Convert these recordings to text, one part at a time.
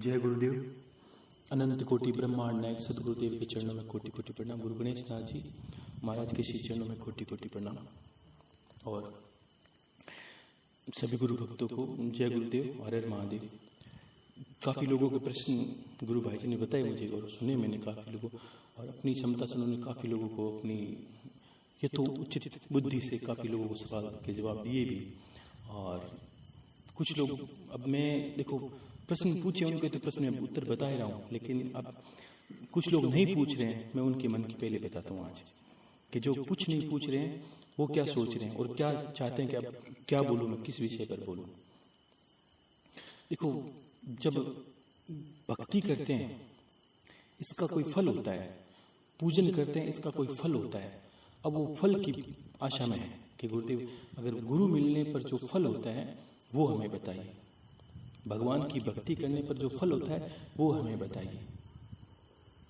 जय गुरुदेव। अनंत कोटि ब्रह्मांड नायक सदगुरुदेव के चरणों में कोटि कोटि प्रणाम। गुरु गणेश नाथ जी महाराज के श्री चरणों में कोटि कोटि प्रणाम। और सभी गुरु भक्तों को जय गुरुदेव, हर हर महादेव। काफ़ी लोगों के प्रश्न गुरु भाई जी ने बताए मुझे और सुने मैंने काफ़ी लोगों, और अपनी क्षमता से उन्होंने काफ़ी लोगों को अपनी ये तो उचित बुद्धि से काफ़ी लोगों को सवाल के जवाब दिए भी। और कुछ लोग, अब मैं देखो प्रश्न पूछे उनके तो प्रश्न में उत्तर बता ही रहा हूँ, लेकिन अब कुछ लोग नहीं पूछ रहे हैं। मैं उनके मन की पहले बताता हूँ आज कि जो कुछ नहीं पूछ रहे हैं वो क्या सोच रहे हैं और क्या चाहते हैं कि अब क्या बोलूँ, मैं किस विषय पर बोलूँ। देखो, जब भक्ति करते हैं इसका कोई फल होता है, पूजन करते हैं इसका कोई फल होता है। अब वो फल की आशा में है कि गुरुदेव अगर गुरु मिलने पर जो फल होता है वो हमें बताइए, भगवान की भक्ति करने पर जो फल होता है वो हमें बताइए।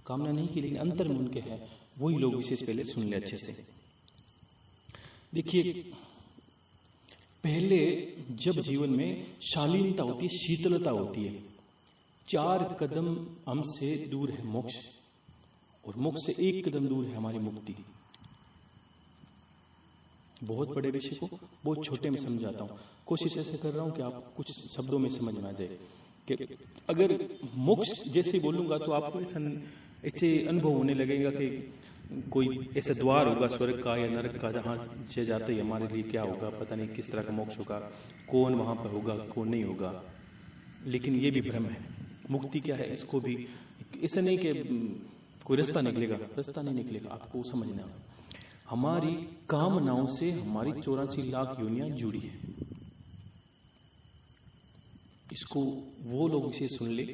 कामना नहीं की, लेकिन अंतर में उनके है, वही लोग विशेष पहले सुन ले अच्छे से। देखिए, पहले जब जीवन में शालीनता होती है, शीतलता होती है, 4 कदम हमसे दूर है मोक्ष, और मोक्ष से 1 कदम दूर है हमारी मुक्ति। बहुत बड़े विषय को बहुत छोटे में समझाता हूँ, कोशिश ऐसे कर रहा हूँ कि आप कुछ शब्दों में समझ में आ जाए कि अगर मोक्ष जैसे बोलूंगा तो आपको ऐसे अनुभव होने लगेगा कि कोई ऐसा द्वार होगा स्वर्ग का या नरक का, जहाँ से जाते ही हमारे लिए क्या होगा, पता नहीं किस तरह का मोक्ष होगा, कौन वहां पर होगा कौन नहीं होगा। लेकिन ये भी भ्रम है। मुक्ति क्या है इसको भी ऐसा नहीं कि कोई रास्ता निकलेगा, रास्ता नहीं निकलेगा। आपको समझना, हमारी कामनाओं से हमारी 84 लाख योनियां जुड़ी है। इसको वो लोग इसे सुन ले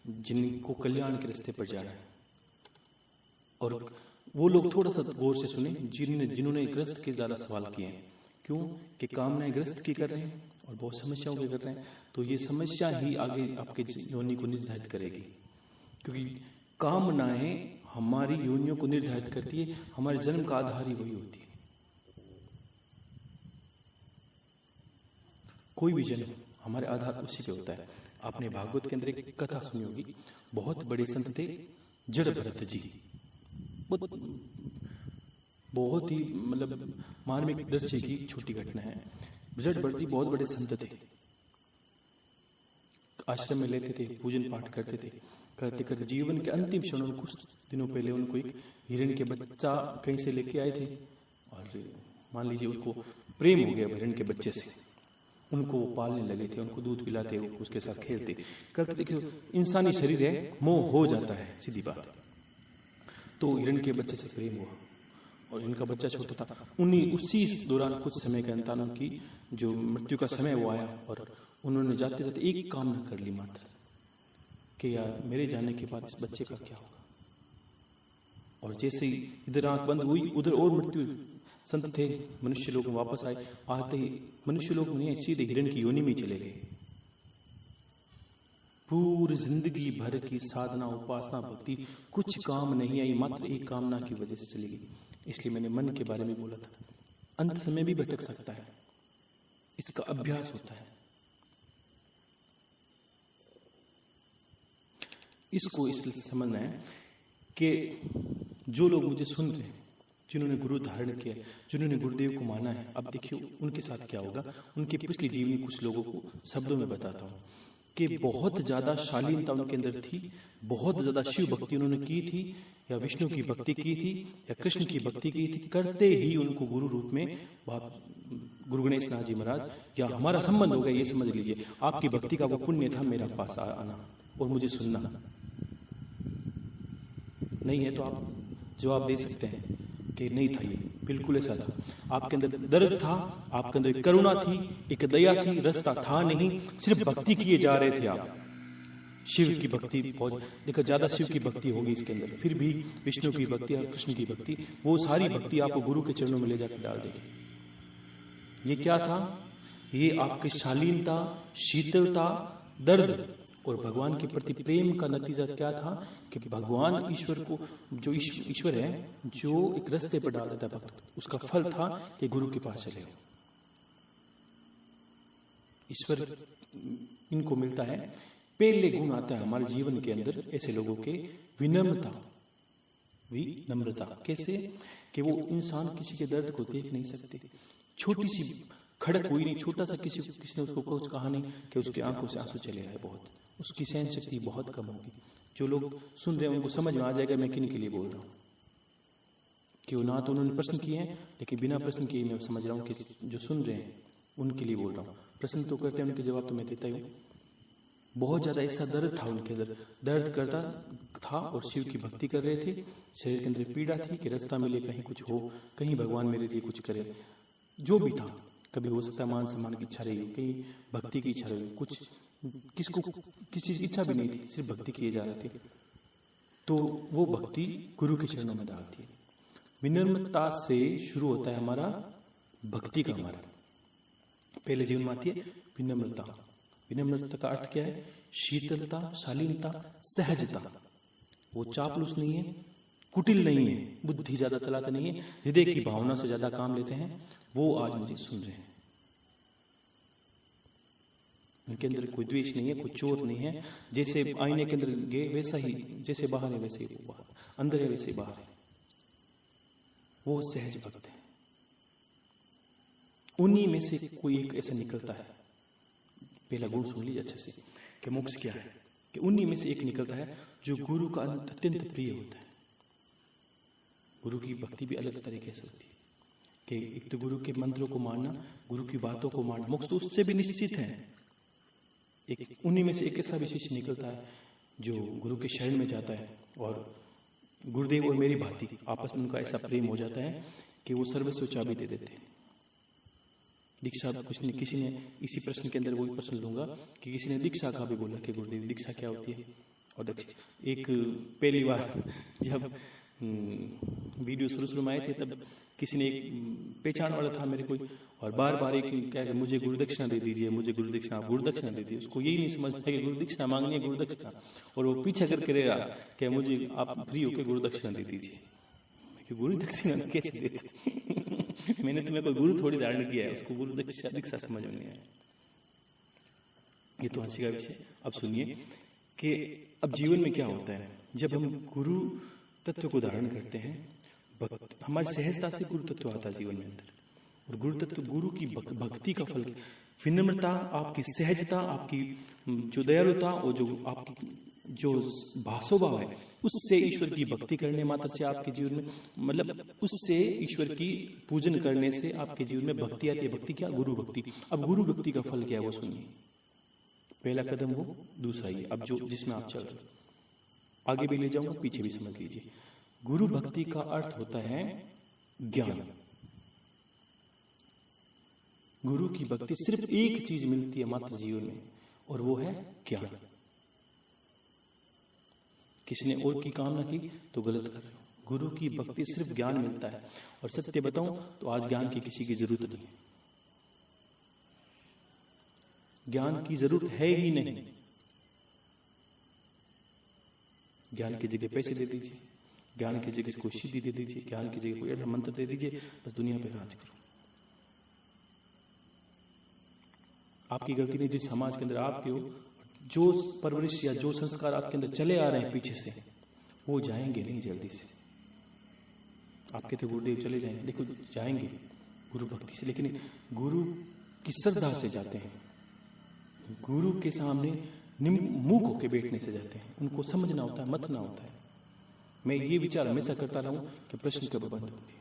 जिनको कल्याण के रास्ते पर जाना है, और वो लोग थोड़ा सा गौर से सुने जिन्होंने ग्रस्त के ज्यादा सवाल किए हैं। क्यों कि कामनाएं ग्रस्त की कर रहे हैं और बहुत समस्याओं की कर रहे हैं, तो ये समस्या ही आगे आपके योनि को निर्धारित करेगी। क्योंकि कामनाएं हमारी योनियों को निर्धारित करती है, हमारे जन्म का आधार ही वही होती है। कोई भी जन्म हमारे आधार उसी पे होता है। आपने भागवत के अंदर एक कथा सुनी होगी, बहुत बड़े संत थे जड़ भरत जी, बहुत ही मतलब मार्मिक दृश्य की छोटी घटना है। जड़ भरत जी बहुत बड़े संत थे, आश्रम में लेते थे, पूजन पाठ करते थे, करते करते जीवन के अंतिम क्षणों में कुछ दिनों पहले उनको एक हिरण के बच्चा कहीं से लेके आए थे, और मान लीजिए उनको प्रेम हो गया हिरण के बच्चे से, उनको पालने लगे थे, उनको दूध पिलाते, उसके साथ खेलते करते। देखिए, इंसानी शरीर है, मोह हो जाता है, सीधी बात। तो हिरण के बच्चे से प्रेम हुआ और इनका बच्चा छोटा था। उसी दौरान कुछ समय के अंतर उनकी जो मृत्यु का समय वो आया, और उन्होंने जाते जाते एक कामना कर ली मात्र कि यार मेरे जाने के बाद इस बच्चे का क्या होगा। और जैसे ही इधर आंख बंद हुई उधर और मृत्यु, संत थे मनुष्य लोग वापस आए, आते ही मनुष्य लोग नहीं सीधे हिरण की योनि में चले गए। पूरी जिंदगी भर की साधना उपासना भक्ति कुछ काम नहीं आई, मात्र एक कामना की वजह से चली गई। इसलिए मैंने मन के बारे में बोला था, अंत समय भी भटक सकता है, इसका अभ्यास होता है। इसको इसलिए समझना है कि जो लोग मुझे सुन रहे हैं, जिन्होंने गुरु धारण किया, जिन्होंने गुरुदेव को माना है, अब देखिए उनके साथ क्या होगा। उनकी पिछली जीवनी कुछ लोगों को शब्दों में बताता हूँ कि बहुत ज्यादा शालीनता उनके अंदर थी, बहुत ज्यादा शिव भक्ति उन्होंने की थी, या विष्णु की भक्ति की थी, या कृष्ण की भक्ति की थी। करते ही उनको गुरु रूप में गुरु गणेश नाथ जी महाराज या हमारा संबंध हो गया, ये समझ लीजिए। आपकी भक्ति का वो पुण्य था मेरा पास आना और मुझे सुनना। नहीं है तो आप जवाब दे सकते हैं कि नहीं था, ये बिल्कुल ऐसा था। आपके अंदर दर्द था, आपके अंदर एक करुणा थी, एक दया थी, रास्ता था नहीं, सिर्फ भक्ति किए जा रहे थे आप। शिव की भक्ति बहुत, देखो ज्यादा शिव की भक्ति होगी इसके अंदर, फिर भी विष्णु की भक्ति और कृष्ण की भक्ति, वो सारी भक्ति आपको गुरु के चरणों में ले जाकर डाल देगी। ये क्या था? ये आपकी शालीनता, शीतलता, दर्द और भगवान के प्रति प्रेम का नतीजा क्या था कि भगवान ईश्वर को, जो ईश्वर है जो एक रास्ते पर डाल देता भक्त, उसका फल था कि गुरु के पास चले। ईश्वर इनको मिलता है पहले गुण आता है हमारे जीवन के अंदर ऐसे लोगों के विनम्रता। कैसे कि वो इंसान किसी के दर्द को देख नहीं सकते। छोटी सी खड़क हुई नहीं, छोटा सा किसी ने उसको कुछ कहा नहीं कि उसकी आंखों से आंसू चले आए, बहुत उसकी सहन शक्ति बहुत कम होगी। जो लोग सुन रहे हैं उनको समझ में आ जाएगा मैं किन के लिए बोल रहा हूँ, कि ना तो उन्होंने प्रश्न किए हैं, लेकिन बिना प्रश्न किए मैं समझ रहा हूँ कि जो सुन रहे हैं उनके लिए बोल रहा हूँ। प्रश्न तो करते हैं, उनके जवाब तो मैं देता ही हूँ। बहुत ज्यादा ऐसा दर्द था उनके अंदर, दर्द करता था और शिव की भक्ति कर रहे थे। शरीर के अंदर पीड़ा थी कि रास्ता मिले, कहीं कुछ हो, कहीं भगवान मेरे लिए कुछ करे। जो भी था, कभी हो सकता है मान सम्मान की इच्छा रही, कहीं भक्ति की इच्छा रही, कुछ किसको किसी चीज की इच्छा भी नहीं थी, सिर्फ भक्ति किए जा रहे थे। तो वो भक्ति गुरु के चरणों में डालती है। विनम्रता से शुरू होता है हमारा भक्ति का हमारा पहले जीवन में आती है विनम्रता। विनम्रता का अर्थ क्या है? शीतलता, शालीनता, सहजता। वो चापलूस नहीं है, कुटिल नहीं है, बुद्धि ज्यादा चलाते नहीं है, हृदय की भावना से ज्यादा काम लेते हैं। वो आज मुझे सुन रहे हैं। उनके अंदर कोई द्वेष नहीं है, कोई चोर नहीं है। जैसे आईने के अंदर गए वैसा ही, जैसे बाहर है वैसे ही बाहर, अंदर है वैसे बाहर है। वो सहज भक्त है। उन्हीं में से कोई एक ऐसा निकलता है। पहला गुण सुन लीजिए अच्छे से कि मोक्ष क्या है, कि उन्हीं में से एक निकलता है जो गुरु का अत्यंत प्रिय होता है। गुरु की भक्ति भी अलग तरीके से होती है कि एक तो गुरु के मंत्रों को मानना, गुरु की बातों को मानना, मोक्ष तो उससे भी निश्चित है। एक उन्हीं में से एक ऐसा विशेष निकलता है जो गुरु के शरण में जाता है और गुरुदेव और मेरी भांति आपस में उनका ऐसा प्रेम हो जाता है कि वो सर्वस्व चाबी दे देते हैं। दीक्षा किसी ने इसी प्रश्न के अंदर वही प्रश्न लूंगा कि किसी ने दीक्षा का भी बोला कि गुरुदेव दीक्षा क्या होती है। और एक पहली बार जब वीडियो शुरू में आए थे तब किसी ने एक पहचान वाला था मेरे को, और बार बार एक क्या मुझे गुरुदक्षिणा दे दीजिए, मुझे गुरुदक्षिणा दे दीजिए। उसको यही नहीं समझ पाया कि गुरुदक्षिणा मांगनी है, गुरुदक्षिणा, और वो पीछे करके रह रहा कि मुझे आप फ्री होकर गुरुदक्षिणा दे दीजिए। गुरुदक्षिणा कैसे देते? मैंने तुम्हें कोई गुरु थोड़ी धारण किया है, उसको गुरु दीक्षा समझ में नहीं आया। ये तो हंसी का विषय। अब सुनिए कि अब जीवन में क्या होता है जब हम गुरु तत्व को धारण करते हैं। हमारी सहजता से गुरु तत्व आता है जीवन में अंदर, और गुरु तत्व गुरु की भक्ति का फल। विनम्रता, आपकी सहजता, आपकी जो दयालुता और जो आपकी जो भासोभाव है, उससे ईश्वर की भक्ति करने मात्र से आपके जीवन में, मतलब उससे ईश्वर की पूजन करने से आपके जीवन में भक्ति आती है। भक्ति क्या? गुरु भक्ति। अब गुरु भक्ति का फल क्या है वो सुनिए। पहला कदम वो, दूसरा ये। अब जो जिसमें आप चल रहे, आगे भी ले जाऊंगा, पीछे भी समझ लीजिए। गुरु भक्ति का अर्थ होता है ज्ञान। गुरु की भक्ति सिर्फ एक चीज मिलती है मात्र जीवन में, और वो है ज्ञान। किसी ने और की कामना की तो गलत कर रहे हो। गुरु की भक्ति सिर्फ ज्ञान मिलता है। और सत्य बताऊं तो आज ज्ञान की किसी की जरूरत नहीं है। ज्ञान की जरूरत है ही नहीं। ज्ञान की जगह पैसे दे दीजिए, ज्ञान की जगह कोई सिद्धि दे दीजिए, ज्ञान की जगह कोई ऐसा मंत्र दे दीजिए, बस दुनिया पे राज करो। आपकी गलती नहीं, जिस समाज के अंदर आपके हो, जो परवरिश या जो संस्कार आपके अंदर चले आ रहे हैं पीछे से, वो जाएंगे नहीं जल्दी से। आपके तो गुरुदेव चले जाएंगे, देखो जाएंगे गुरु भक्ति से, लेकिन गुरु की श्रद्धा से जाते हैं। गुरु के सामने मुंह होके बैठने से जाते हैं। उनको समझना होता है, मतना होता है। मैं ये विचार हमेशा करता रहा हूं कि प्रश्न कब बंद होंगे।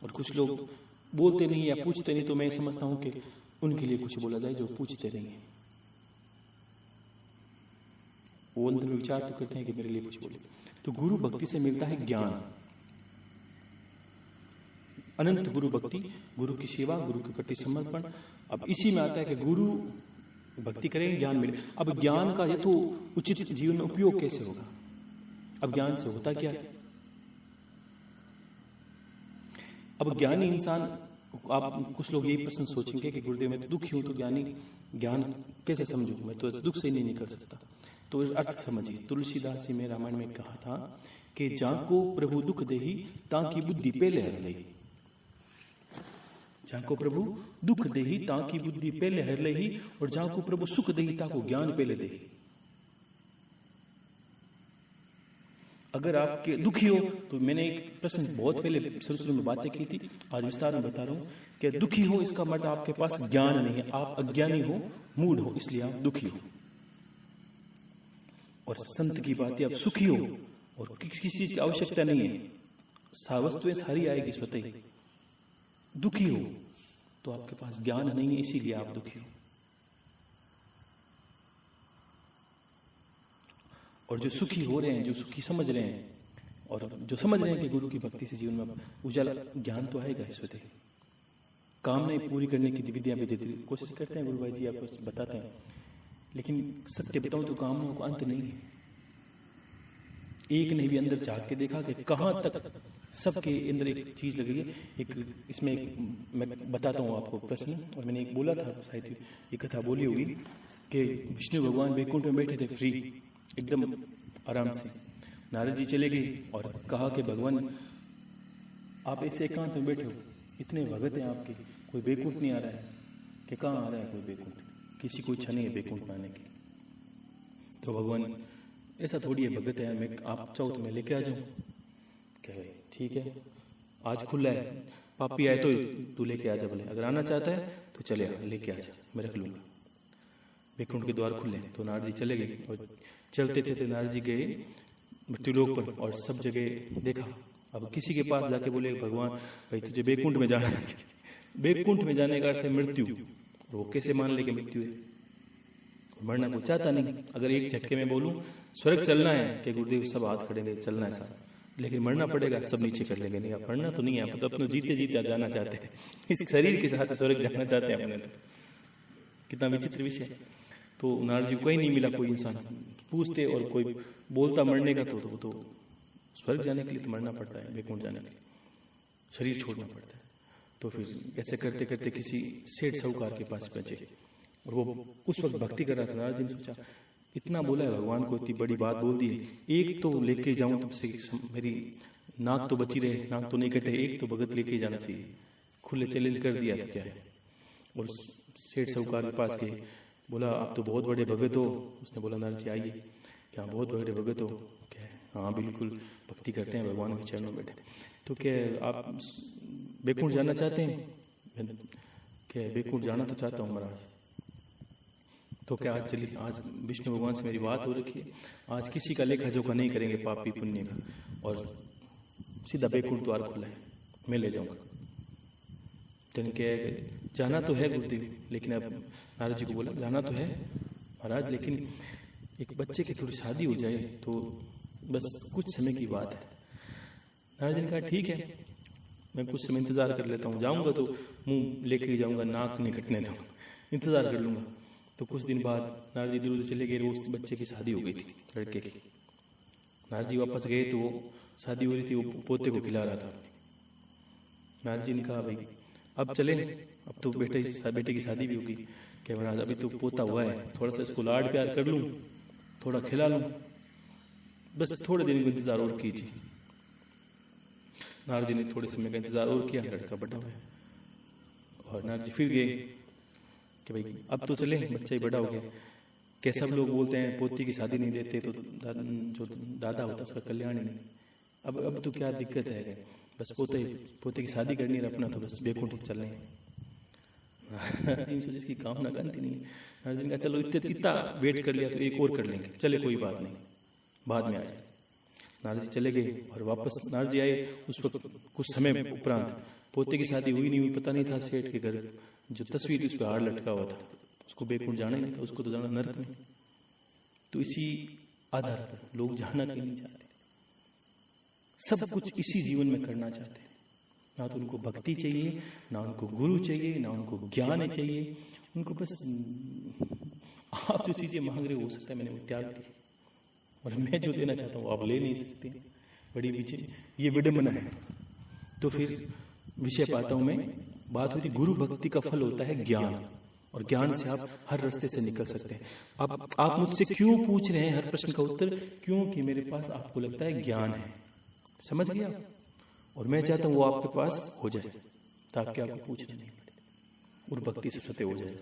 और कुछ लोग बोलते नहीं या पूछते नहीं, तो मैं समझता हूं कि उनके लिए कुछ बोला जाए जो पूछते नहीं है। वो अंदर में विचार तो करते हैं कि मेरे लिए कुछ बोले। तो गुरु भक्ति से मिलता है ज्ञान, अनंत गुरु भक्ति, गुरु की सेवा, गुरु के प्रति समर्पण। अब इसी में आता है कि गुरु भक्ति करें, ज्ञान मिले। अब ज्ञान का ये तो उचित जीवन में उपयोग कैसे होगा? अब ज्ञान से होता क्या है? अब ज्ञानी इंसान, आप कुछ लोग यही प्रश्न सोचेंगे कि गुरुदेव मैं तो दुखी हूं, तो ज्ञान कैसे समझूं? मैं तो दुख से नहीं निकल सकता। तो अर्थ समझिए। तुलसीदास जी ने रामायण में कहा था कि जाको प्रभु दुख देही ताकि बुद्धि पहले हर लई। जाको प्रभु दुख देही ताकि बुद्धि पहले हर लेही, और जाको प्रभु सुख देही ताको ज्ञान पहले देही। अगर आपके दुखी हो, तो मैंने एक प्रश्न बहुत पहले शुरू में बातें की थी, आज विस्तार में बता रहा हूं कि दुखी हो इसका मतलब आपके पास ज्ञान नहीं है, आप अज्ञानी हो, मूढ़ हो, इसलिए आप दुखी हो। और संत की बात है, आप सुखी हो और किसी चीज की आवश्यकता नहीं है, वस्तुएं सारी आएगी स्वतः ही। दुखी हो तो आपके पास ज्ञान नहीं है, इसीलिए आप दुखी हो। और जो सुखी हो रहे हैं, जो सुखी समझ रहे हैं, और जो समझ रहे हैं कि गुरु की भक्ति से जीवन में उजाला, ज्ञान तो आएगा स्वतः। कामनाएं पूरी करने की विधियां भी देते कोशिश करते हैं गुरु भाई जी, आपको बताते हैं, लेकिन सत्य बताऊं तो कामनाओं को अंत नहीं है। एक ने भी अंदर झांक के देखा कि कहां तक सबके अंदर एक चीज लगी है। एक इसमें मैं बताता हूँ आपको प्रश्न, और मैंने एक बोला था, शायद एक कथा बोली होगी कि विष्णु भगवान वैकुंठ में बैठे थे फ्री, एकदम आराम से। नारद जी चले गए और कहा कि भगवान आप ऐसे एकांत में बैठे हो, इतने भगत हैं आपके, कोई बैकुंठ नहीं आ रहा है। कि कहाँ आ रहा है कोई बैकुंठ, किसी को इच्छा नहीं है बैकुंठ में आने की। तो भगवान ऐसा थोड़ी है भगत है, मैं आप चाहो तो मैं लेके आ जाऊं। क्या भाई ठीक है, आज खुला है, पापी आए तो तू लेके आ जा, बोले अगर आना चाहता है तो चले आ, लेके आ जा, मैं रख लूंगा। बैकुंठ के द्वार खुले, तो नारद जी चले गए और चलते थे नारद जी गए मृत्युलोक पर, और सब जगह देखा। अब किसी के पास जाके बोले भगवान भाई तुझे बैकुंठ में जाना है, बैकुंठ में जाने का अर्थ है मृत्यु, और वो कैसे मान ले कि मृत्यु है, मरना को चाहता नहीं। अगर एक झटके में बोलूं स्वर्ग चलना है कि गुरुदेव सब हाथ खड़ेंगे, चलना है साथ, लेकिन मरना पड़ेगा, सब नीचे कर लेंगे, नहीं आप मरना तो नहीं है, आप तो अपने जीते जीते जाना चाहते हैं, इस शरीर के साथ स्वर्ग जाना चाहते हैं अपने। तो कितना विचित्र विषय। तो नारद जी को कहीं नहीं मिला कोई इंसान, पूछते और कोई बोलता मरने का, तो स्वर्ग जाने के लिए तो मरना पड़ता है, बैकुंठ जाने के लिए शरीर छोड़ना पड़ता है। तो फिर ऐसे करते करते किसी सेठ साहूकार के पास पहुंचे, और वो उस वक्त भक्ति कर रहा था। नारद जी ने सोचा इतना बोला है भगवान को, इतनी बड़ी बात बोल दी है, एक तो लेके जाऊं तुमसे, मेरी नाक तो बची रहे, नाक तो नहीं कटे, एक तो भगत लेके जाना चाहिए। खुले चैलेंज कर दिया था क्या है। और सेठ साहूकार के पास गए, बोला आप तो बहुत बड़े भगत हो। उसने बोला नारद जी आइए, क्या बहुत बड़े भगत हो? क्या हाँ बिल्कुल भक्ति करते हैं, भगवान के चरणों में बैठे। तो क्या आप बैकुंठ जाना चाहते हैं? क्या बैकुंठ जाना तो चाहता हूँ महाराज। तो क्या आज चलिए, आज विष्णु भगवान से मेरी बात हो रखी है, आज किसी का लेखा जोखा नहीं करेंगे पापी पुण्य का, और सीधा बैकुंठ द्वार खुला है, मैं ले जाऊंगा। जन क्या जाना तो है गुरुदेव, लेकिन अब नारद जी को बोला जाना तो है महाराज, लेकिन एक बच्चे की थोड़ी शादी हो जाए तो बस कुछ समय की बात है। नारद जी ने कहा ठीक है, मैं कुछ समय इंतजार कर लेता हूँ, जाऊंगा तो मुंह लेके जाऊंगा, नाक नहीं कटने दूंगा, इंतजार कर लूंगा। तो कुछ दिन बाद नारद जी दूर चले गए, उस बच्चे की शादी हो गई थी लड़के की। नारद जी वापस गए तो वो शादी हो रही थी, वो पोते को खिला रहा था। नारद जी ने कहा भाई अब चले, अब तो बेटे की शादी भी होगी। क्या महाराज अभी तो पोता हुआ है, थोड़ा सा इसको लाड प्यार कर लूं, थोड़ा खिला लूं, बस थोड़े दिन का इंतजार और कीजिए। नारद जी ने थोड़े समय का इंतजार और किया, लड़का बड़ा हुआ। और नारद जी फिर गए कि भाई अब तो चले, बच्चा ही बड़ा हो गया। क्या सब लोग बोलते हैं पोती की शादी नहीं देते तो जो दादा होता उसका कल्याण ही नहीं। अब तो क्या दिक्कत है, बस पोते की शादी करनी है अपना, तो बस बैकुंठ चल रहे हैं। इसकी कामना का अंत ही नहीं है। नारद जी ने कहा चलो इतना वेट कर लिया तो एक और कर लेंगे, चले कोई बात नहीं, बाद में आ जाए। नारद जी चले गए और वापस नारद जी आए। उस वक्त कुछ समय उपरांत पोते की शादी हुई नहीं हुई पता नहीं था। सेठ के घर जो तस्वीर उस पर हार लटका हुआ था, उसको बैकुंठ जाना ही नहीं था, उसको तो जाना नरक में। तो इसी आधार पर लोग जाना क्यों नहीं चाहते, सब कुछ इसी जीवन में करना चाहते हैं। ना तो उनको भक्ति चाहिए, ना उनको गुरु चाहिए, ना उनको ज्ञान चाहिए, उनको बस आप जो चीजें मांग रहे हो सकता है मैंने वो त्याग दी, और मैं जो देना चाहता हूँ आप ले नहीं सकते। बड़ी ये विडंबना है। तो फिर विषय पाता हूं मैं, बात हुई थी गुरु भक्ति का फल होता है ज्ञान, और ज्ञान से आप हर रास्ते से निकल सकते हैं। अब आप मुझसे क्यों पूछ रहे हैं हर प्रश्न का उत्तर, क्योंकि मेरे पास आपको लगता है ज्ञान है, समझ गया, और मैं चाहता हूं वो आपके पास हो जाए। ताकि आपको पूछना नहीं पड़े और भक्ति से सत्य हो जाए।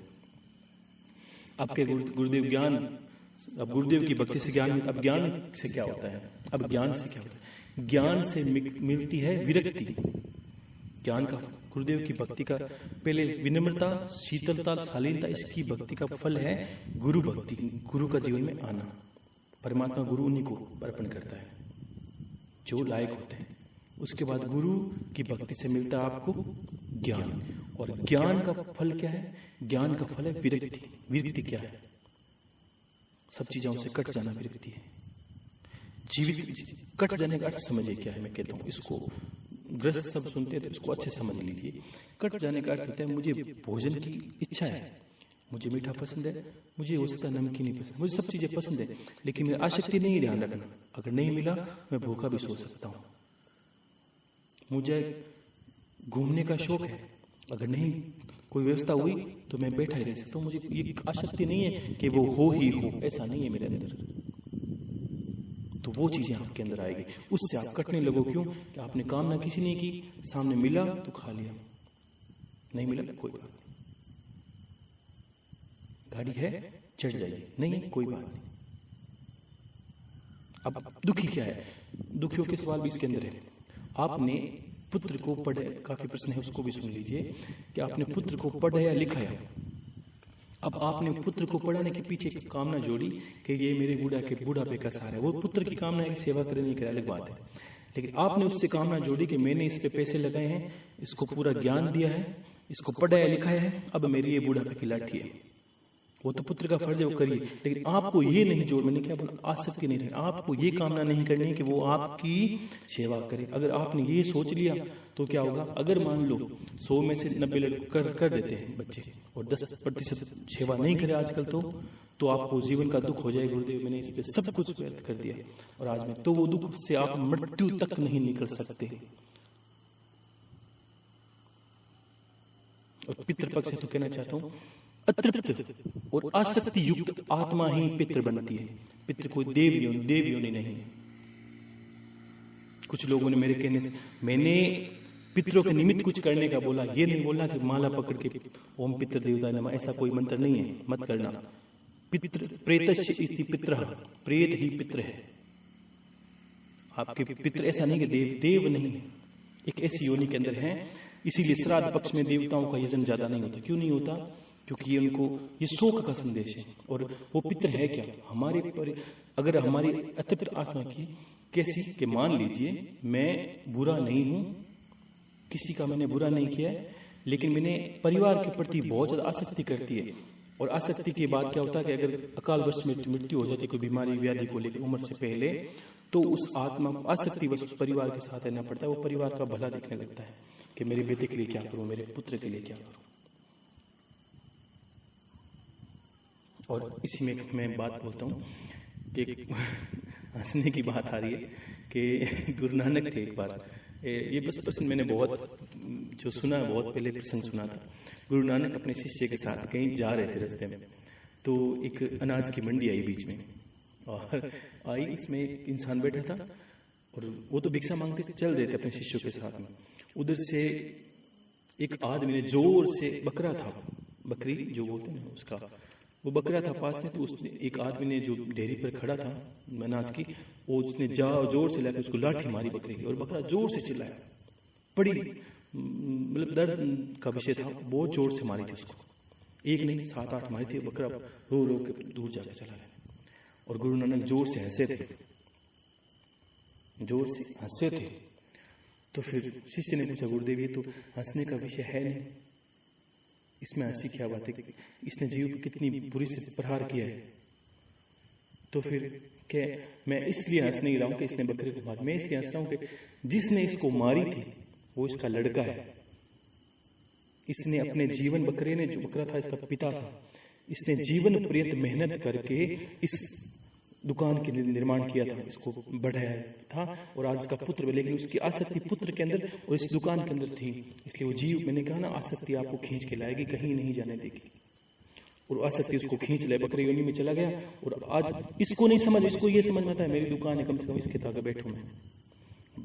आपके गुरुदेव ज्ञान, अब गुरुदेव की भक्ति से ज्ञान, अब ज्ञान से क्या होता है? अब ज्ञान से क्या होता है? ज्ञान से मिलती है विरक्ति। ज्ञान का, गुरुदेव की भक्ति का पहले विनम्रता, शीतलता, शालीनता, इसकी भक्ति का फल है गुरु भक्ति, गुरु का जीवन में आना। परमात्मा गुरु उन्हीं को अर्पण करता है जो लायक होते हैं। उसके बाद गुरु की भक्ति से मिलता है आपको ज्ञान, और ज्ञान का फल क्या है? ज्ञान का फल है विरक्ति। विरक्ति क्या है? सब चीजों से कट जाना विरक्ति है। जीवित कट जाने का अर्थ समझिए क्या है। मैं कहता हूं, इसको ग्रस्त सब सुनते हैं तो इसको अच्छे समझ लीजिए। कट जाने का अर्थ होता है मुझे भोजन की इच्छा है, मुझे मीठा पसंद है, मुझे हो सकता है नमकीन नहीं पसंद, मुझे सब चीजें पसंद है, लेकिन मेरी आसक्ति नहीं है। ध्यान रखना, अगर नहीं मिला मैं भूखा भी सो सकता हूँ। मुझे घूमने का शौक है, अगर नहीं कोई व्यवस्था हुई तो मैं बैठा ही रह सकता हूँ। मुझे ये आसक्ति नहीं है कि वो हो ही हो, ऐसा नहीं है मेरे अंदर। तो वो चीजें आपके अंदर आएगी, उससे आप कटने लगो। क्यों? कि आपने कामना किसी ने की, सामने मिला तो खा लिया, नहीं मिला कोई बात नहीं, गाड़ी है चढ़ जाइए, नहीं कोई बात नहीं। अब दुखी क्या है? दुखियों के सवाल भी इसके अंदर है। आपने पुत्र को पढ़े, काफी प्रश्न है उसको भी सुन लीजिए, कि आपने पुत्र को पढ़ाया लिखाया। अब आपने पुत्र को पढ़ाने के पीछे एक कामना जोड़ी कि ये मेरे बुढ़ापे का सहारा है। वो पुत्र की कामना है कि सेवा करे, नहीं करे, अलग बात है। लेकिन आपने उससे कामना जोड़ी कि मैंने इस पे पैसे लगाए हैं, इसको पूरा ज्ञान दिया है, इसको पढ़ाया लिखाया है, अब मेरी ये बुढ़ापे की लाठी है। वो तो पुत्र का फर्ज है, वो करिए। लेकिन आपको ये नहीं जोड़, मैंने क्या बोला, आसक्ति नहीं रहनी। आपको ये कामना नहीं करनी कि वो आपकी सेवा करे। अगर आपने ये सोच लिया तो क्या होगा? अगर मान लो 100 में से 90 कर देते हैं बच्चे और 10% सेवा नहीं करे आजकल, तो आपको जीवन का दुख हो जाए। गुरुदेव मैंने इस पे सब कुछ व्यर्थ कर दिया और आज में, तो वो दुख से आप मृत्यु तक नहीं निकल सकते। और पितृपक्ष से तो कहना चाहता हूं, अतृप्त और आसक्ति युक्त आत्मा ही पितृ बनती है। पितृ कोई देव योनि नहीं है। कुछ लोगों ने मेरे कहने से, मैंने पितरों के निमित्त कुछ करने का बोला, ये नहीं बोलना कि माला पकड़ के ओम पितृ देवता नमः, ऐसा कोई मंत्र नहीं है, मत करना। पितृ प्रेतस्य इति पितरः, प्रेत ही पितृ है। आपके पितृ ऐसा नहीं कि देव नहीं है, एक ऐसी योनि के अंदर है। इसीलिए श्राद्ध पक्ष में देवताओं का यजन ज्यादा नहीं होता। क्यों नहीं होता? क्योंकि ये उनको ये शोक का संदेश है। और वो पितृ है क्या? हमारे पर, अगर हमारी अतृप्त आत्मा की कैसी कि मान लीजिए मैं बुरा नहीं हूं, किसी का मैंने बुरा नहीं किया है, लेकिन मैंने परिवार के प्रति बहुत ज्यादा आसक्ति करती है। और आसक्ति के बाद क्या होता है कि अगर अकाल वर्ष में मृत्यु हो जाती, कोई बीमारी व्याधि को लेकर उम्र से पहले, तो उस आत्मा को आसक्ति वश उस परिवार के साथ रहना पड़ता है। वो परिवार का भला देखने लगता है कि मेरे बेटे के लिए क्या करूं, मेरे पुत्र के लिए क्या करूं। और इसी में मैं बात बोलता हूँ, एक हंसने की बात आ रही है कि गुरु नानक थे एक बार, ये बस प्रश्न मैंने बहुत जो सुना, बहुत पहले प्रसंग सुना था। गुरु नानक अपने शिष्य के साथ कहीं जा रहे थे रास्ते में, तो एक अनाज की मंडी आई बीच में, और आई उसमें एक इंसान बैठा था और वो तो भिक्षा मांगते चल रहे थे अपने शिष्यों के साथ में। उधर से एक आदमी ने जोर से, बकरा था, बकरी जो बोलते हैं उसका, वो बकरा था पास में, तो उसने, एक आदमी ने जो डेयरी पर खड़ा था अनाज की, वो उसने जोर से लाकर उसको लाठी मारी बकरी की, और बकरा जोर से चिल्लाया। बड़ी मतलब दर्द का विषय था, बहुत जोर से मारी थी उसको, एक नहीं 7-8 मारी थी। बकरा रो रो के दूर जाकर चला गया। और गुरु नानक जोर से हंसे थे, जोर से हंसे थे। तो फिर शिष्य ने पूछा, गुरुदेव ये तो हंसने का विषय है नहीं, इसमें हंसी क्या बात है, इसने जीव को कितनी बुरी से प्रहार किया है। तो फिर क्या, मैं इसलिए हंस नहीं रहा हूं कि इसने बकरे को मारा, मैं इसलिए हंस रहा हूं कि जिसने इसको मारी थी वो इसका लड़का है। इसने अपने जीवन, बकरे ने, जो बकरा था इसका पिता था, इसने जीवन पर्यंत मेहनत करके इस दुकान के निर्माण किया था, इसको बढ़ाया था, और आज इसका पुत्र। लेकिन उसकी आसक्ति पुत्र के अंदर और इस दुकान के अंदर थी, इसलिए वो जीव, मैंने कहा ना, आसक्ति आपको खींच के लाएगी, कहीं नहीं जाने देगी। और आसक्ति उसको खींच ले, बकरी योनि में चला गया। और आज इसको नहीं समझ, इसको ये समझ में आता है मेरी दुकान है, कम से कम इसके ताकि बैठूं मैं।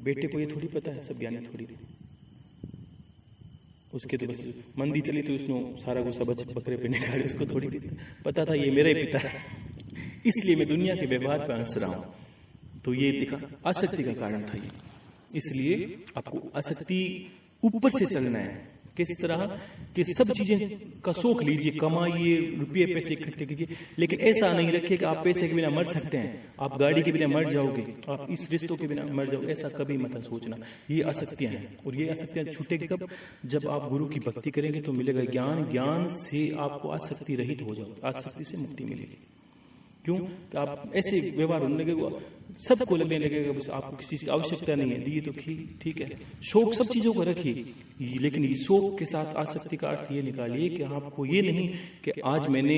बेटे को ये थोड़ी पता है, सब ज्ञान थोड़ी। उसके तो बस मंदी चली तो उसने सारा गुस्सा बकरे पे निकाले, उसको थोड़ी पता था ये मेरा ही पिता है, इसलिए मैं दुनिया के व्यवहार पे हंस रहा हूं। तो ये दिखा आसक्ति का कारण था ये। इसलिए आपको आसक्ति ऊपर से चलना है, किस तरह कि सब चीजें का शौक लीजिए, कमाइए, रुपये पैसे इकट्ठे कीजिए, लेकिन ऐसा नहीं रखिए कि आप पैसे के बिना मर सकते हैं, आप गाड़ी के बिना मर जाओगे, आप इस रिश्तों के बिना मर जाओगे, ऐसा कभी मत सोचना। ये आसक्तियां हैं, और ये आसक्तियां छूटेगी कब? जब आप गुरु की भक्ति करेंगे तो मिलेगा ज्ञान, ज्ञान से आपको आसक्ति रहित हो जाओगे, आसक्ति से मुक्ति मिलेगी। क्यों? कि आप ऐसे व्यवहार होने लगेगा, सबको लगने लगेगा बस आपको किसी की आवश्यकता नहीं है, दिए तो ठीक है। शौक सब चीजों को रखिए, लेकिन ये शौक के साथ आसक्ति का अर्थ ये निकालिए कि आपको ये नहीं कि आज मैंने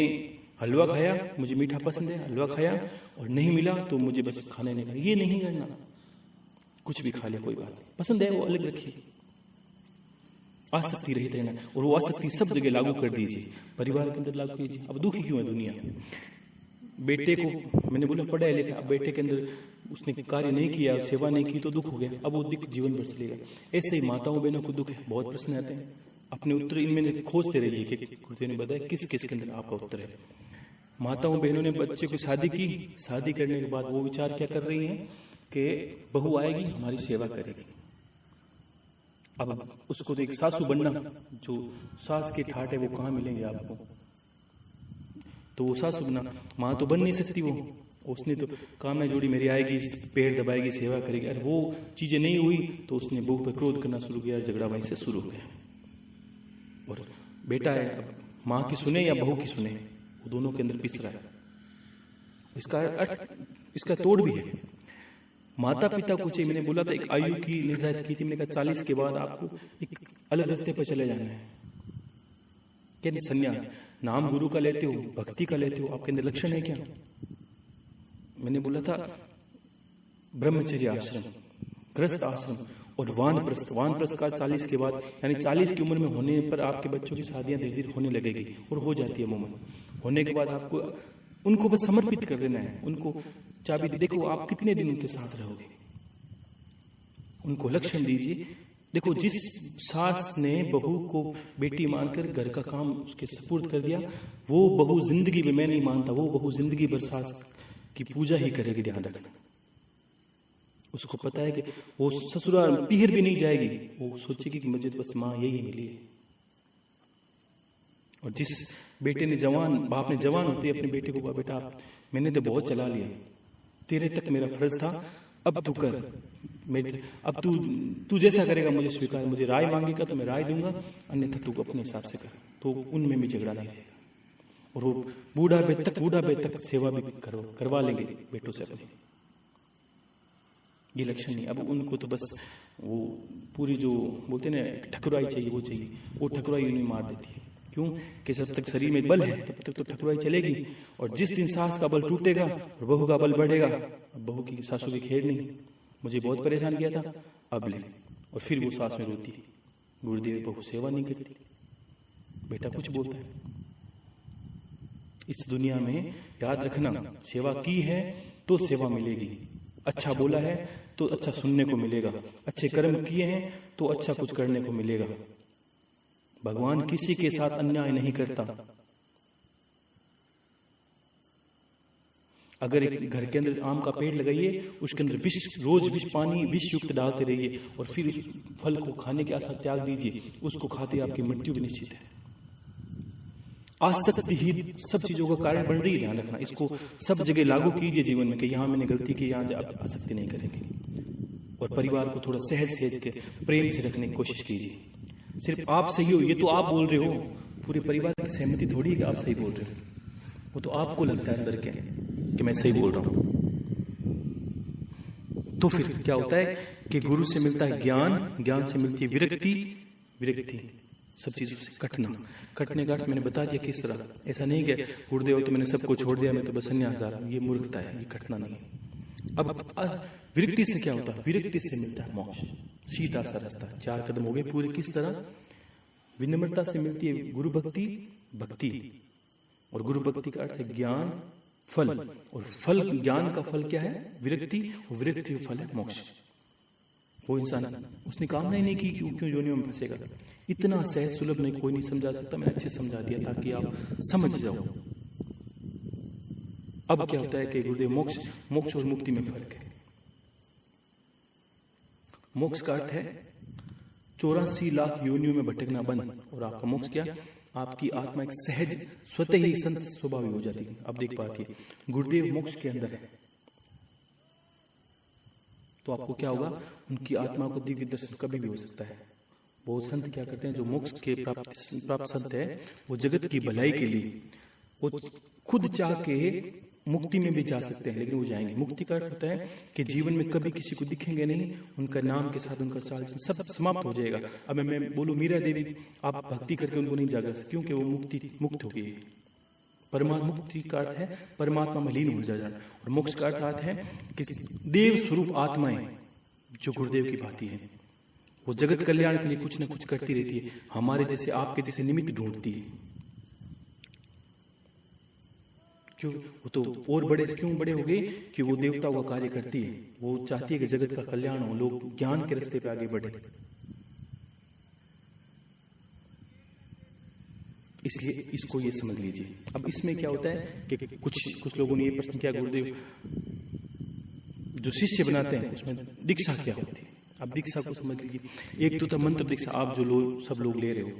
हलवा खाया, मुझे मीठा पसंद है, हलवा खाया और नहीं मिला तो मुझे बस खाने नहीं, ये नहीं करना। कुछ भी खा ले कोई बात नहीं, पसंद है वो अलग रखिए, आसक्ति रहित रहना। और वो आसक्ति सब जगह लागू कर दीजिए, परिवार के अंदर लागू कीजिए। अब दुखी क्यों है दुनिया? बेटे को मैंने बोला पढ़ा है लिखा, अब बेटे के अंदर उसने कार्य नहीं किया, सेवा नहीं की तो दुख हो गया, अब वो दुख जीवन भर चलेगा। ऐसे ही माताओं बहनों को दुख है, बहुत प्रश्न आते हैं, अपने उत्तर इनमें खोजते रहिए कि गुरुदेव ने बताया किस किस के अंदर आपका उत्तर है। माताओं बहनों ने बच्चे को शादी की, शादी करने के बाद वो विचार क्या कर रही हैं कि बहू आएगी हमारी सेवा करेगी। अब उसको तो एक सासू बनना, जो सास के ठाट है वो कहाँ मिलेंगे आपको, तो वो सासू बना, माँ तो बन नहीं सकती वो, उसने तो कामना जोड़ी मेरी आएगी, पैर दबाएगी, सेवा करेगी, अरे वो चीजें नहीं हुई तो उसने बहू पर क्रोध करना शुरू किया, झगड़ा वहीं से शुरू हो गया। और बेटा है, अब माँ की सुने या बहू की सुने, वो दोनों के अंदर पिस रहा है। इसका अर्थ, इसका तोड़ भी है। माता पिता को चाहिए, मैंने बोला था एक आयु की निर्धारित की थी, मैंने कहा 40 के बाद आपको एक अलग रास्ते पर चले जाना है। क्या नहीं, संन्यास, नाम गुरु का लेते हो, भक्ति का लेते हो, आपके अंदर लक्षण है क्या? मैंने बोला था ब्रह्मचर्य आश्रम, गृहस्थ आश्रम और वानप्रस्थ। वानप्रस्थ का 40 के बाद, यानी 40 की उम्र में होने पर आपके बच्चों की शादियां धीरे धीरे होने लगेगी और हो जाती है अमूमन। होने के बाद आपको उनको बस समर्पित कर देना है, उनको चाबी दी, देखो आप कितने दिन उनके साथ रहोगे, उनको लक्षण दीजिए। देखो जिस सास ने बहू को बेटी मानकर घर का काम उसके सुपुर्द कर दिया, वो बहू जिंदगी में, मैं नहीं मानता, वो बहू जिंदगी भर सास की पूजा ही करेगी, ध्यान रखना। उसको पता है कि वो ससुराल पीहर भी नहीं जाएगी, वो सोचेगी कि मुझे तो बस माँ यही मिली है। और जिस बेटे ने बाप ने जवान होते अपने बेटे को कहा, बेटा मैंने तो बहुत चला लिया, तेरे तक मेरा फर्ज था, अब तू कर, अब तू जैसा करेगा मुझे स्वीकार, मुझे राय मांगेगा तो मैं राय दूंगा, अन्यथा तू अपने हिसाब से कर। तो उनमें भी झगड़ा नहीं रहेगा, और वो बूढ़ा तक सेवा भी करवा लेंगे बेटों से अपने। ये लक्षण नहीं। अब उनको तो बस वो पूरी जो बोलते ना ठकुराई चाहिए, वो चाहिए, वो ठकुराई उन्हें मार देती है। क्यों? कि जब तक शरीर में बल है तब तक तो ठकुराई चलेगी, और जिस दिन सास का बल टूटेगा और बहू का बल बढ़ेगा, अब बहू की सासू की खेड़ नहीं, मुझे बहुत परेशान किया था, अब ले। और फिर वो सास में रोती, गुरुदेव बहू सेवा नहीं करती, बेटा कुछ बोलता है। इस दुनिया में याद रखना, सेवा की है तो सेवा मिलेगी, अच्छा बोला है तो अच्छा सुनने को मिलेगा, अच्छे कर्म किए हैं तो अच्छा कुछ करने को मिलेगा। भगवान किसी के साथ अन्याय नहीं करता। अगर एक घर के अंदर आम का पेड़ लगाइए, उसके अंदर रोज पानी विष युक्त डालते रहिए, और फिर उस फल को खाने की आशा त्याग दीजिए, उसको खाते आपकी मृत्यु भी निश्चित है। आसक्ति ही सब चीजों का कारण बन रही है, ध्यान रखना। इसको सब जगह लागू कीजिए जीवन में कि यहाँ मैंने गलती की, यहाँ आसक्ति नहीं करेंगे। और परिवार को थोड़ा सहज के प्रेम से रखने की कोशिश कीजिए। सिर्फ आप सही हो ये तो आप बोल रहे हो, पूरे परिवार की सहमति थोड़ी है कि आप सही बोल रहे हो, वो तो आपको लगता है अंदर के कि मैं सही बोल रहा हूं। तो फिर क्या होता है कि गुरु से मिलता है ज्ञान, ज्ञान से मिलती है विरक्ति, सब चीजों से कटने का अर्थ मैंने बता दिया किस तरह। ऐसा नहीं कि गुरुदेव तो मैंने सबको छोड़ दिया, मैं तो बस संन्यास जा रहा हूं, ये मूर्खता है, ये कटना नहीं है। अब विरक्ति से क्या होता है? विरक्ति से मिलता है मोक्ष, सीधा सा रास्ता, 4 कदम हो गए पूरे। किस तरह? विनम्रता से मिलती है गुरु भक्ति, और गुरु भक्ति का अर्थ है ज्ञान, फल, और फल, ज्ञान का फल क्या है? विरक्ति, और विरक्ति का फल है मोक्ष। वो इंसान उसने कामना ही नहीं की क्यों योनियों में फंसेगा, इतना सहज सुलभ नहीं, कोई नहीं समझा सकता। मैंने अच्छे समझा दिया ताकि आप समझ जाओ। अब क्या होता है कि गुरुदेव मोक्ष और मुक्ति में फर्क है। मोक्ष का अर्थ है 84 लाख योनियों में भटकना बंद, और आपका मोक्ष क्या? आपकी आत्मा एक सहज स्वतः ही संत स्वभाव हो जाती है। अब देख पाती है गुरुदेव मोक्ष के अंदर है, तो आपको क्या होगा? उनकी आत्मा को दिव्य दर्शन कभी भी हो सकता है। बहुत संत क्या करते हैं, जो मोक्ष के प्राप्त संत है, वो जगत की भलाई के लिए वो खुद चाह के मुक्ति में भी जा सकते हैं, लेकिन वो जाएंगे। मुक्ति का अर्थ होता है कि जीवन में कभी किसी को दिखेंगे नहीं, उनका नाम के साथ उनका साल सब समाप्त हो जाएगा। अब मैं बोलूं मीरा देवी, आप भक्ति करके उनको नहीं जागा, क्योंकि वो मुक्त हो गई। परमात्मा मुक्ति का अर्थ है परमात्मा में लीन हो जाना, और मोक्ष का अर्थ है कि देव स्वरूप आत्माएं जो गुरुदेव की भांति है, वो जगत कल्याण के लिए कुछ न कुछ करती रहती है, हमारे जैसे आपके जैसे निमित्त ढूंढती है। क्यों? वो तो और बड़े क्यों बड़े हो गए कि वो देवताओं का कार्य करती है, वो चाहती है कि जगत का कल्याण हो, लोग ज्ञान के रास्ते पे आगे बढ़े। इसलिए इसको ये समझ लीजिए। अब इसमें क्या होता है कि कुछ लोगों ने ये प्रश्न किया, गुरुदेव जो शिष्य बनाते हैं उसमें दीक्षा क्या होती है? अब दीक्षा को समझ लीजिए। एक तो था मंत्र दीक्षा, आप जो सब लोग ले रहे हो,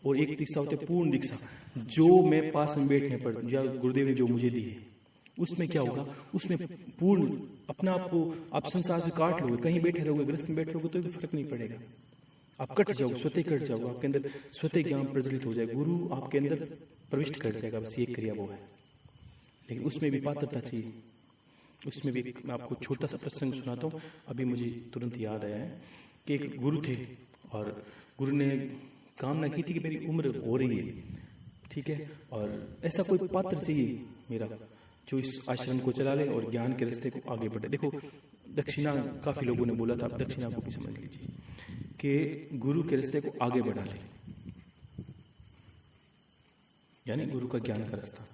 और एक दीक्षा होती है पूर्ण दीक्षा, जो मैं पास में बैठने पर या गुरुदेव ने जो मुझे दी है, उसमें क्या होगा? उसमें पूर्ण अपना आपको आप संसार से काट लोगे, कहीं बैठे रहोगे, गृहस्थ में बैठे रहोगे तो फर्क नहीं पड़ेगा, आप कट जाओगे, स्वतः कट जाओगे, आपके अंदर स्वतः ज्ञान प्रज्वलित हो जाएगा, गुरु आपके अंदर प्रविष्ट कर जाएगा। बस ये क्रिया वो है, लेकिन उसमें भी पात्रता चाहिए। उसमें भी मैं आपको छोटा सा प्रसंग सुनाता हूँ, अभी मुझे तुरंत याद आया है कि एक गुरु थे, और गुरु ने कामना की थी कि मेरी उम्र हो रही है, ठीक है, और ऐसा कोई पात्र चाहिए मेरा जो इस आश्रम को चला ले और ज्ञान के रास्ते को आगे बढ़े। देखो दक्षिणा काफी लोगों ने बोला था, आप दक्षिणा को भी समझ लीजिए कि गुरु के रास्ते को आगे बढ़ा ले, यानी गुरु का ज्ञान का रास्ता।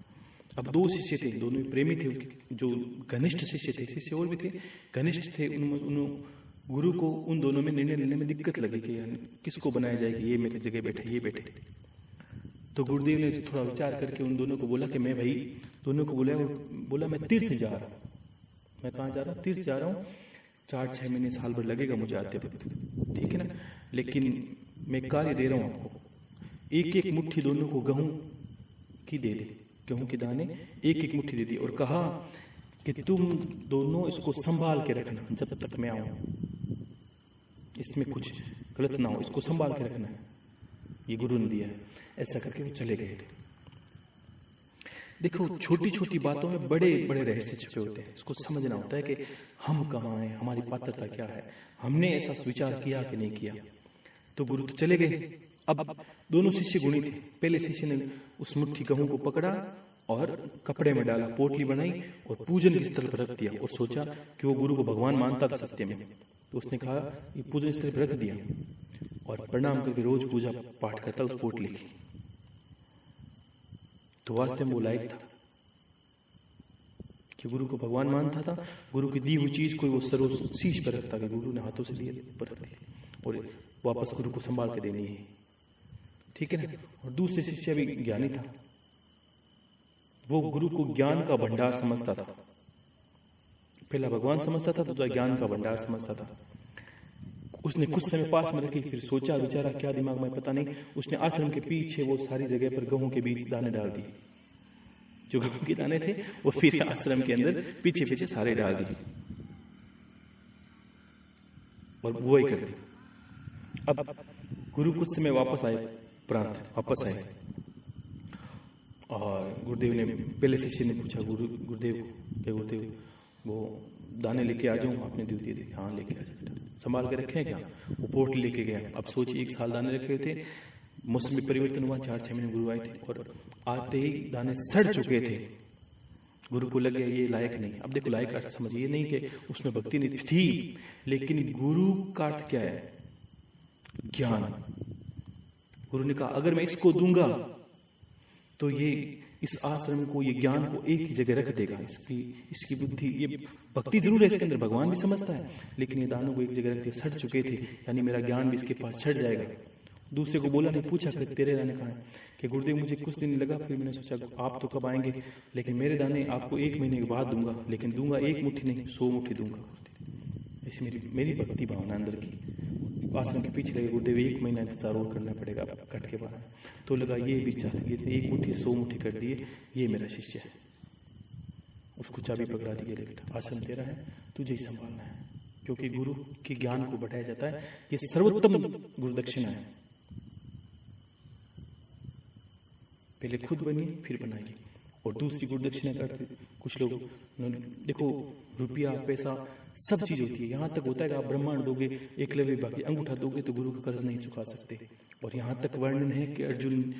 अब दो शिष्य थे, दोनों प्रेमी थे, जो घनिष्ठ शिष्य थे, शिष्य और भी थे, घनिष्ठ थे। गुरु को उन दोनों में निर्णय लेने में दिक्कत लगी कि किसको बनाया जाए कि ये मेरी जगह बैठे, ये बैठे। तो गुरुदेव ने थोड़ा विचार करके उन दोनों को बोला कि मैं भाई, दोनों को बोला मैं तीर्थ जा रहा हूँ। मैं कहाँ जा रहा हूँ? तीर्थ जा रहा हूँ। 4-6 महीने साल भर लगेगा मुझे आते वक्त, ठीक है ना, लेकिन मैं कार्य दे रहा हूँ आपको। एक मुट्ठी दोनों को गेहूं की दे दे, गेहूं के दाने एक मुट्ठी दे दी, और कहा कि तुम दोनों इसको संभाल के रखना जब तक मैं आऊं, इसमें कुछ गलत ना हो, इसको संभाल के रखना है, ये गुरु ने दिया है। ऐसा करके वो चले गए। देखो छोटी छोटी बातों में बड़े बड़े रहस्य छुपे होते हैं, इसको समझना होता है कि हम कहाँ हैं, हमारी पात्रता क्या है, हमने ऐसा विचार किया कि नहीं किया। तो गुरु तो चले गए। अब दोनों शिष्य गुणी थे। पहले शिष्य ने उस मुट्ठी गेहूं को पकड़ा और कपड़े में डाला, पोटली बनाई और पूजन के स्थल पर रख दिया, और सोचा कि वो गुरु को भगवान मानता था सत्य में। तो उसने कहा ये पूजन स्थल पर रख दिया और प्रणाम करके रोज पूजा पाठ करता उस पोटली की। तो वास्तव में वो लायक था कि गुरु को भगवान मानता था, गुरु की दी हुई चीज को वो सरो शीश पर रखता कि गुरु ने हाथों से दिए पर रख दिया और वापस गुरु को संभाल के देनी है, ठीक है ना। और दूसरे शिष्य भी ज्ञानी था, वो गुरु को ज्ञान का भंडार समझता था। पहला भगवान समझता था तो ज्ञान का भंडार समझता था। उसने कुछ समय पास में रखी, फिर सोचा विचारा क्या दिमाग में पता नहीं, उसने आश्रम के पीछे वो सारी जगह पर गेहूं के बीच दाने डाल दिए, जो गेहूं के दाने थे वो फिर आश्रम के अंदर पीछे पीछे सारे डाल दिए और बुआई कर दी। अब गुरु कुछ समय वापस आए, प्रांत वापस आए, और गुरुदेव ने पहले शिष्य ने पूछा गुरुदेव वो दाने लेके आ जाऊं, आपने दे दिए? हाँ लेके आ जाओ। संभाल के रखे हैं क्या? वो पोटली लेके गया। अब सोचिए 1 साल दाने रखे थे, मौसम में परिवर्तन हुआ, 4-6 महीने गुरु आए थे और आते ही दाने सड़ चुके थे। गुरु को लग गया ये लायक नहीं। अब देखो लायक अर्थ समझिए, नहीं कि उसमें भक्ति नहीं थी, लेकिन गुरु का अर्थ क्या है? ज्ञान। गुरु ने कहा अगर मैं इसको दूंगा तो ये इस आश्रम को, ये ज्ञान को एक ही जगह रख देगा। इसकी बुद्धि, ये भक्ति जरूर है इसके अंदर, भगवान भी समझता है, लेकिन ये दानों को एक जगह रख दिया, सड़ चुके थे, यानी मेरा ज्ञान भी इसके पास सड़ जाएगा। दूसरे को बोला नहीं, पूछा फिर तेरे दाने कहाँ हैं, कि गुरुदेव मुझे कुछ दिन लगा, फिर मैंने सोचा आप तो कब आएंगे, लेकिन मेरे दाने आपको 1 महीने के बाद दूंगा, लेकिन दूंगा 1 मुट्ठी नहीं 100 मुट्ठी दूंगा गुरुदेव। ऐसी मेरी भक्ति भावना अंदर की। आश्रम के पीछे लगे गुरुदेव 1 महीना इंतजार और करना पड़ेगा कट के बाद, तो लगा ये भी चाहिए, 1 मुट्ठी 100 मुट्ठी कर दिए, ये मेरा शिष्य है। उसको चाबी पकड़ा दी, बेटा आश्रम तेरा है, तुझे ही संभालना है, क्योंकि गुरु के ज्ञान को बढ़ाया जाता है, ये सर्वोत्तम गुरु दक्षिणा है। पहले खुद बनिए फिर बनाइए। और दूसरी गुरु दक्षिणा का कुछ लोग देखो, रुपया पैसा सब चीज होती है, यहाँ तक होता है कि आप ब्रह्मांड दोगे, एकलव्य बाकी अंगूठा दोगे तो गुरु का कर्ज नहीं चुका सकते। और यहाँ तक वर्णन है कि अर्जुन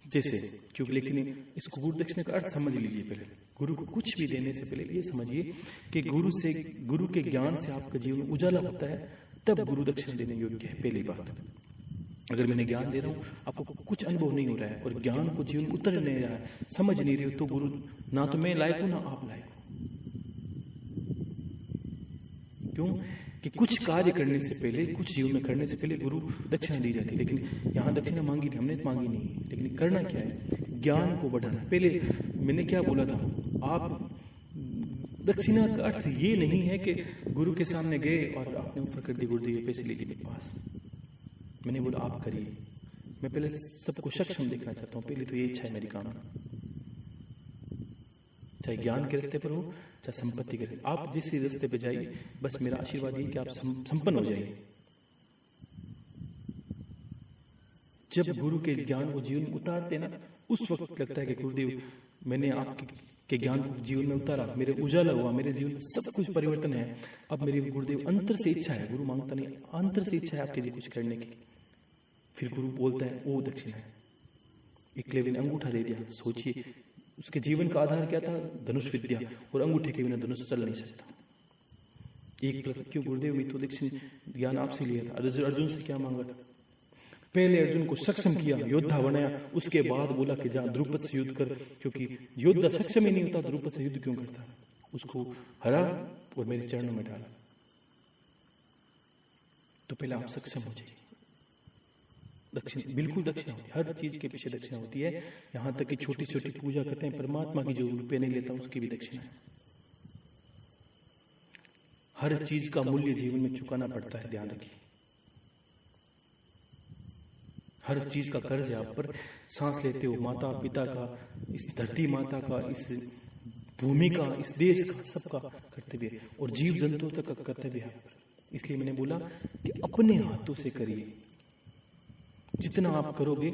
जैसे, क्योंकि लेकिन इसको गुरु दक्षिणा का अर्थ समझ लीजिए। पहले गुरु को कुछ भी देने से पहले ये समझिए कि गुरु के ज्ञान से आपका जीवन उजाला होता है, तब गुरु दक्षिणा देने योग्य है। पहली बात, अगर मैंने ज्ञान दे रहा हूँ, आपको कुछ अनुभव नहीं हो रहा है और ज्ञान को जीवन उतर नहीं रहा है, समझ नहीं रहे हो, तो गुरु ना तो मैं लायक हूं ना आप लायक हो। क्यों कि कुछ कार्य करने से पहले, कुछ जीवन में करने से पहले गुरु दक्षिणा दी जाती है, लेकिन यहाँ दक्षिणा मांगी नहीं, हमने मांगी नहीं, लेकिन करना क्या है, ज्ञान को बढ़ाना। पहले मैंने क्या बोला था, आप दक्षिणा का अर्थ ये नहीं है कि गुरु के सामने गए और आपने ऑफर कर दी, गुरुदेव पैसे लीजिए मेरे पास, मैंने बोला आप करिए। मैं पहले सबको सक्षम देखना चाहता हूँ, पहले तो ये इच्छा है मेरी कामना, चाहे ज्ञान के रास्ते पर हो चाहे संपत्ति के, आप जिस रास्ते पे जाइए, बस मेरा आशीर्वाद ये कि आप संपन्न हो जाइए। जब गुरु के ज्ञान को जीवन में उतारते ना, उस वक्त लगता है कि गुरुदेव मैंने आपके ज्ञान को जीवन में उतारा, मेरे उजाला हुआ, मेरे जीवन में सब कुछ परिवर्तन है। अब मेरे गुरुदेव अंतर से इच्छा है, गुरु मांगता नहीं, अंतर से इच्छा है आपके लिए कुछ करने की। फिर गुरु बोलता है वो दक्षिणा है। एकलव्य ने अंगूठा दे दिया, सोचिए उसके जीवन का आधार क्या था, धनुष विद्या, और अंगूठे के बिना धनुष चल नहीं सकता। एक क्यों गुरुदेव, मैं तो दक्षिण ज्ञान आपसे लिया था, अर्जुन से क्या मांगा था, पहले अर्जुन को सक्षम किया, योद्धा बनाया, उसके बाद बोला कि जा द्रुपद से युद्ध कर, क्योंकि योद्धा सक्षम ही नहीं होता, द्रुपद से युद्ध क्यों करता, उसको हरा और मेरे चरणों में डाला। तो पहले आप सक्षम हो जाइए। दक्षिण बिल्कुल दक्षिणा होती है, हर चीज के पीछे दक्षिणा होती है, यहाँ तक कि छोटी छोटी पूजा करते हैं परमात्मा की, जो रुपये नहीं लेता उसकी भी दक्षिणा है। हर चीज का मूल्य जीवन में चुकाना पड़ता है, ध्यान रखिए। हर चीज का कर्ज है आप पर, सांस लेते हो, माता पिता का, इस धरती माता का, इस भूमि का, इस देश का, सबका कर्तव्य है, और जीव जंतु तक का कर्तव्य है आप पर। इसलिए मैंने बोला कि अपने हाथों से करिए, जितना आप करोगे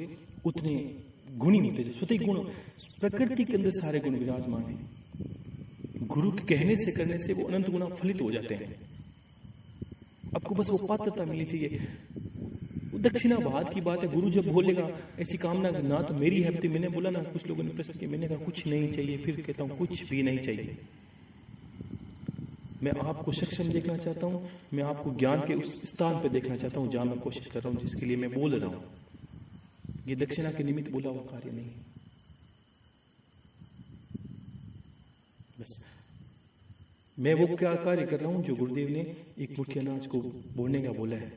उतने गुणी होते हैं, स्वतः गुण, प्रकृति के अंदर सारे गुण विराजमान हैं। गुरु के कहने से करने से वो अनंत गुना फलित हो जाते हैं। आपको बस वो पात्रता मिलनी चाहिए। दक्षिणा बाद की बात है, गुरु जब बोलेगा ऐसी कामना ना तो मेरी है, मैंने बोला ना, कुछ लोगों ने प्रश्न किया, मैंने कहा कुछ नहीं चाहिए, फिर कहता हूँ कुछ भी नहीं चाहिए। मैं आपको सक्षम देखना चाहता हूँ, मैं आपको ज्ञान के उस स्थान पर देखना चाहता हूँ जहां मैं कोशिश कर रहा हूँ, जिसके लिए मैं बोल रहा हूँ। ये दक्षिणा के निमित्त बोला हुआ कार्य नहीं। बस मैं वो क्या कार्य कर रहा हूँ जो गुरुदेव ने एक मुट्ठी अनाज को बोने का बोला है,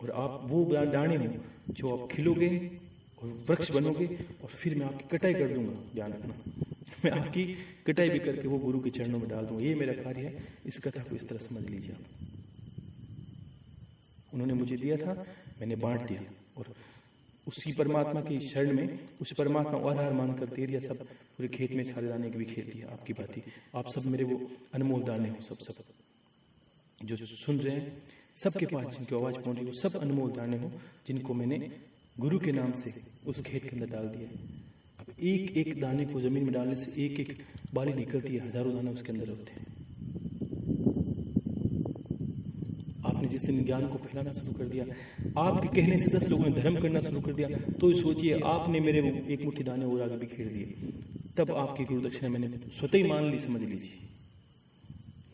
और आप वो दाने हो जो आप खिलोगे और वृक्ष बनोगे, और फिर मैं आपकी कटाई कर दूंगा। ध्यान रखना, मैं आपकी कटाई भी करके वो गुरु के चरणों में डाल दूंगा। ये मेरा कार्य है। इस कथा को इस तरह समझ लीजिए आप। उन्होंने मुझे दिया था, मैंने बांट दिया, और उसी परमात्मा की शरण में उस परमात्मा को आधार मानकर दे दिया। सब पूरे खेत में सारे दाने के भी खेत दिया। आपकी बात ही, आप सब मेरे वो अनमोल दाने हो। सब जो सुन रहे हैं, सबके पास जिनकी आवाज पहुंच रही हो, सब अनमोल दाने हो, जिनको मैंने गुरु के नाम से उस खेत के अंदर डाल दिया। अब एक एक दाने को जमीन में डालने से एक एक बाली निकलती है, हजारों दाने उसके अंदर होते हैं। आपने जिस दिन ज्ञान को फैलाना शुरू कर दिया, आपके कहने से 10 लोगों ने धर्म करना शुरू कर दिया, तो सोचिए आपने मेरे एक मुट्ठी दाने और आगे बिखेर दिए। तब आपकी गुरु दक्षिणा मैंने स्वतः ही मान ली, समझ लीजिए,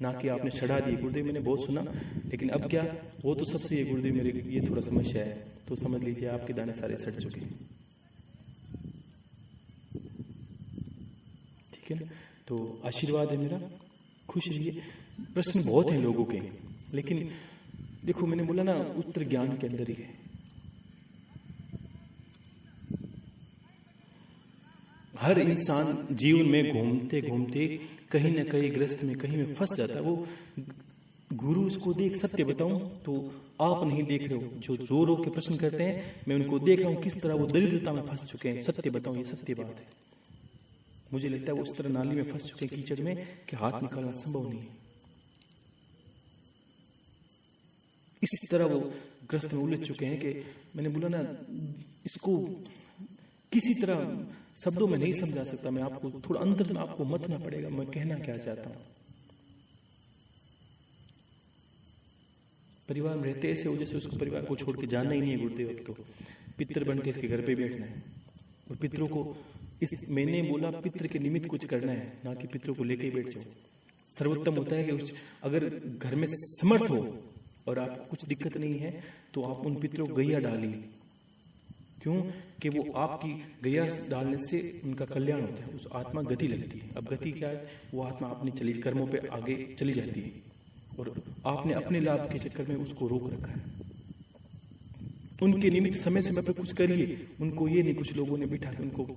ना कि आपने सड़ा दिए। गुरुदेव मैंने बहुत सुना, लेकिन अब क्या, वो तो सबसे ये गुरुदेव मेरे ये थोड़ा समस्या है, तो समझ लीजिए आपके दाने सारे सड़ चुके हैं। ठीक है ना? तो आशीर्वाद है मेरा, खुश रहिए। प्रश्न बहुत हैं लोगों के, लेकिन देखो मैंने बोला ना, उत्तर ज्ञान के अंदर ही है। हर इंसान जीवन में घूमते घूमते कहीं ना कहीं ग्रस्त में कहीं में फंस जाता है। वो गुरु उसको देख, सत्य बताऊं तो आप नहीं देख रहे हो, जो रो रो के प्रश्न करते हैं, मैं उनको देख रहा हूं किस तरह वो दरिद्रता में फंस चुके हैं। सत्य बताऊं, ये सत्य बात है। मुझे लगता है वो उस तरह नाली में फंस चुके हैं, कीचड़ में, कि हाथ निकालना संभव नहीं है। इस तरह वो ग्रस्त में उलझ चुके हैं कि मैंने बोला ना, इसको किसी तरह शब्दों में नहीं समझा सकता मैं आपको। थोड़ा अंदर में आपको मतना पड़ेगा मैं कहना क्या चाहता हूं। परिवार में रहते ऐसे हो जैसे उसको परिवार को छोड़ के जाना ही नहीं है गुरुदेव। अब तो पितर बन के इसके घर पे बैठना है, और पितरों को मैंने बोला पितर के निमित्त कुछ करना है, ना कि पितरों को लेके ही बैठ जाओ। सर्वोत्तम होता है कि अगर घर में समर्थ हो और आप कुछ दिक्कत नहीं है तो आप उन पितरों को गैया डालिए। क्यों? कि वो आपकी गैया डालने से उनका कल्याण होता है, उस आत्मा गति लगती है। अब गति क्या है? वो आत्मा अपनी चली कर्मों पे आगे चली जाती है, और आपने अपने लाभ के चक्कर में उसको रोक रखा है। उनके निमित्त समय समय पर कुछ करिए। उनको ये नहीं, कुछ लोगों ने बिठा के उनको,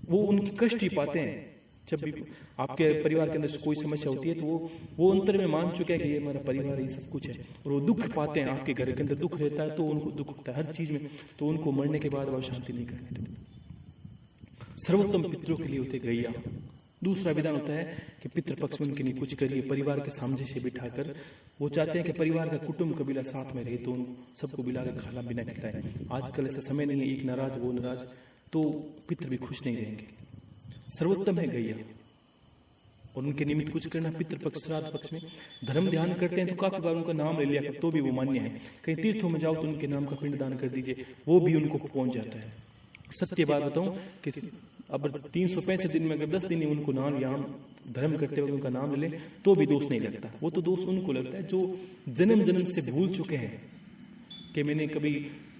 वो उनकी कष्ट ही पाते हैं। जब भी आपके परिवार के अंदर कोई समस्या होती है तो वो अंतर में मान चुके हैं कि ये हमारा परिवार ही सब कुछ है, और वो दुख पाते हैं। आपके घर के अंदर दुख रहता है तो उनको दुख होता है हर चीज में, तो उनको मरने के बाद वो शांति नहीं करने देते। सर्वोत्तम पितरों के लिए होते गैया। दूसरा विधान होता है कि पितृपक्ष में उनके लिए कुछ करिए, परिवार के सामने से बिठाकर। वो चाहते हैं कि परिवार का कुटुंब कबीला साथ में रहे, तो उन सबको मिलाकर खाना बिना खिलाए। आजकल ऐसा समय नहीं है, एक नाराज वो नाराज, तो पितृ भी खुश नहीं रहेंगे। सर्वोत्तम है गैया, और उनके निमित्त कुछ करना। पितृपक्ष श्राद्ध पक्ष में धर्म ध्यान करते हैं तो काफी बार उनका नाम ले लिया तो भी वो मान्य है। कहीं तीर्थों में जाओ तो उनके नाम का पिंड दान कर दीजिए, वो भी उनको पहुंच जाता है। सत्य बात बताऊं कि अब 365 दिन में अगर 10 दिन उनको नाम याम धर्म करते हुए उनका नाम ले लें तो भी दोष नहीं लगता। वो तो दोष उनको लगता है जो जन्म जन्म से भूल चुके हैं कि मैंने कभी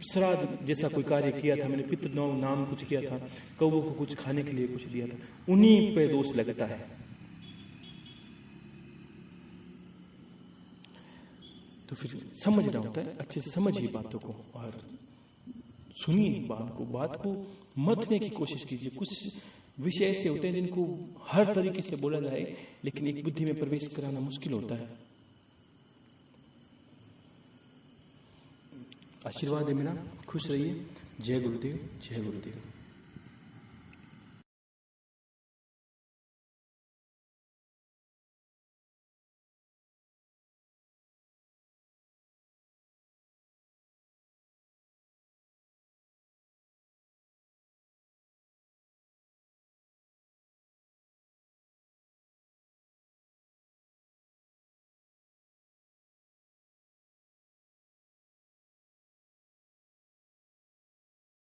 श्राद्ध जैसा कोई कार्य किया था, मैंने पितृ नाम कुछ किया था, कौवों को कुछ खाने के लिए कुछ दिया था, उन्हीं पे दोष लगता है। तो फिर समझना होता है, अच्छे से समझिए बातों को और सुनिए बात को मथने की कोशिश कीजिए। कुछ विषय ऐसे होते हैं जिनको हर तरीके से बोला जाए, लेकिन एक बुद्धि में प्रवेश कराना मुश्किल होता है। आशीर्वाद है मेरा, खुश रहिए। जय गुरुदेव, जय गुरुदेव।